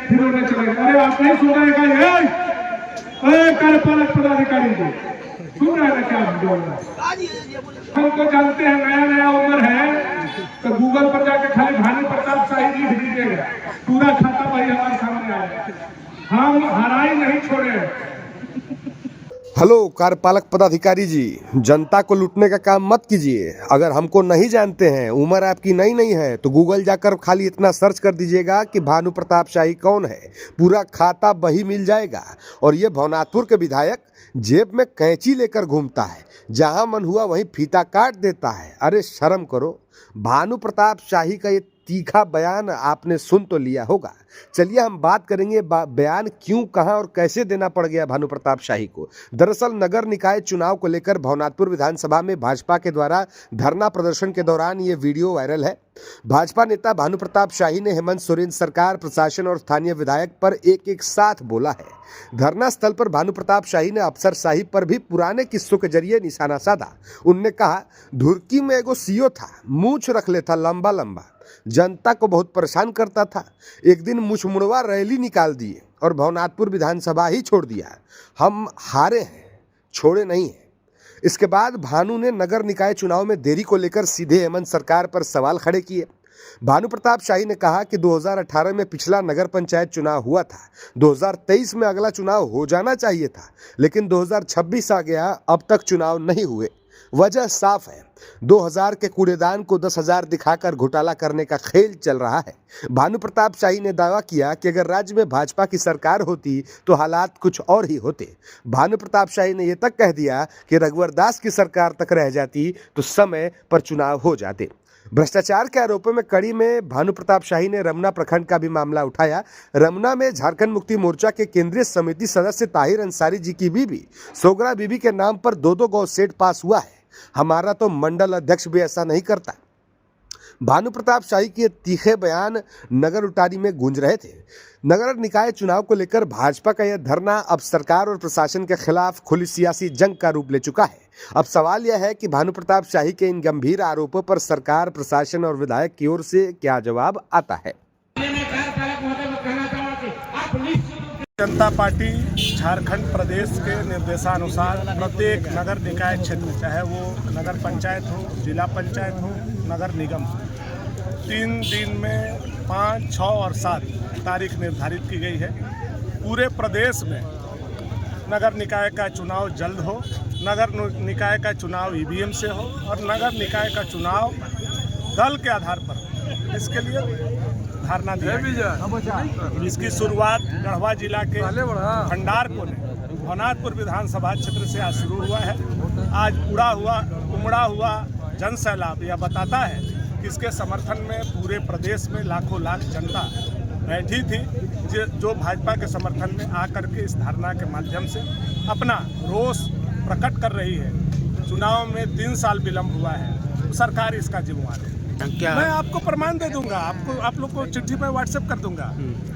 फिर उन्हें चले गए। अरे आप नहीं सुन रहे क्या? कार्यपालक पदाधिकारी को सुन रहे हैं क्या बोल रहे हैं? हम तो जानते हैं नया नया उम्र है, तो गूगल पर जाके खाली भानु प्रताप शाही लिख दीजिएगा, पूरा खाता भाई हमारे सामने आएगा। हम हराई नहीं छोड़े। हेलो कार्यपालक पदाधिकारी जी, जनता को लूटने का काम मत कीजिए। अगर हमको नहीं जानते हैं, उम्र आपकी नई नहीं है, तो गूगल जाकर खाली इतना सर्च कर दीजिएगा कि भानु प्रताप शाही कौन है, पूरा खाता वही मिल जाएगा। और ये भवनाथपुर के विधायक जेब में कैंची लेकर घूमता है, जहां मन हुआ वहीं फीता काट देता है। अरे शर्म करो। भानु प्रताप शाही का ये तीखा बयान आपने सुन तो लिया होगा। चलिए हम बात करेंगे बयान क्यों, कहां और कैसे देना पड़ गया भानु प्रताप शाही को। दरअसल नगर निकाय चुनाव को लेकर भवनाथपुर विधानसभा में भाजपा के द्वारा धरना प्रदर्शन के दौरान ये वीडियो वायरल है। भाजपा नेता भानु प्रताप शाही ने हेमंत सोरेन सरकार, प्रशासन और स्थानीय विधायक पर एक एक साथ बोला है। धरना स्थल पर भानु प्रताप शाही ने अफसरशाही पर भी पुराने किस्सों के जरिए निशाना साधा। उनने कहा, धुरकी में एगो सीओ था, मूछ रख लेता लंबा लंबा, जनता को बहुत परेशान करता था। एक दिन मुछमुड़वा रैली निकाल दिए और भवनाथपुर विधानसभा ही छोड़ दिया। हम हारे हैं, छोड़े नहीं हैं। इसके बाद भानु ने नगर निकाय चुनाव में देरी को लेकर सीधे हेमंत सरकार पर सवाल खड़े किए। भानु प्रताप शाही ने कहा कि 2018 में पिछला नगर पंचायत चुनाव हुआ था, 2023 में अगला चुनाव हो जाना चाहिए था, लेकिन 2026 आ गया, अब तक चुनाव नहीं हुए। वजह साफ है, 2000 के कूड़ेदान को 10,000 दिखाकर घोटाला करने का खेल चल रहा है। भानु प्रताप शाही ने दावा किया कि अगर राज्य में भाजपा की सरकार होती तो हालात कुछ और ही होते। भानु प्रताप शाही ने यह तक कह दिया कि रघुवर दास की सरकार तक रह जाती तो समय पर चुनाव हो जाते। भ्रष्टाचार के आरोपों में कड़ी में भानु प्रताप शाही ने रमना प्रखंड का भी मामला उठाया। रमना में झारखंड मुक्ति मोर्चा के केंद्रीय समिति सदस्य ताहिर अंसारी जी की बीबी सोगरा बीबी के नाम पर 2-2 गौ सेट पास हुआ है। हमारा तो मंडल अध्यक्ष भी ऐसा नहीं करता। भानु प्रताप शाही के तीखे बयान नगर उटारी में गूंज रहे थे। नगर निकाय चुनाव को लेकर भाजपा का यह धरना अब सरकार और प्रशासन के खिलाफ खुली सियासी जंग का रूप ले चुका है। अब सवाल यह है कि भानु प्रताप शाही के इन गंभीर आरोपों पर सरकार, प्रशासन और विधायक की ओर से क्या जवाब आता है। जनता पार्टी झारखंड प्रदेश के निर्देशानुसार प्रत्येक नगर निकाय क्षेत्र, चाहे वो नगर पंचायत हो, जिला पंचायत हो, नगर निगम हो, 3 दिन में 5, 6 और 7 तारीख निर्धारित की गई है। पूरे प्रदेश में नगर निकाय का चुनाव जल्द हो, नगर निकाय का चुनाव ईवीएम से हो और नगर निकाय का चुनाव दल के आधार पर हो। इसके लिए धारणा दी। इसकी शुरुआत गढ़वा जिला के भंडार को ने भवनाथपुर विधानसभा क्षेत्र से आज शुरू हुआ है। आज उमड़ा हुआ जन सैलाब यह बताता है कि इसके समर्थन में पूरे प्रदेश में लाखों लाख जनता बैठी थी, जो भाजपा के समर्थन में आकर के इस धारणा के माध्यम से अपना रोष प्रकट कर रही है। चुनाव में 3 साल विलंब हुआ है, तो सरकार इसका जिम्मेदार है। मैं आपको प्रमाण दे दूंगा, आप लोग को चिट्ठी पे व्हाट्सएप कर दूंगा।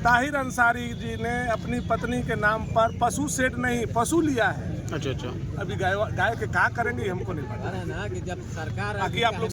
ताहिर अंसारी जी ने अपनी पत्नी के नाम पर पशु सेट नहीं, पशु लिया है। अच्छा। अभी गाय के क्या करेंगे हमको नहीं पता। जब सरकार आप लोग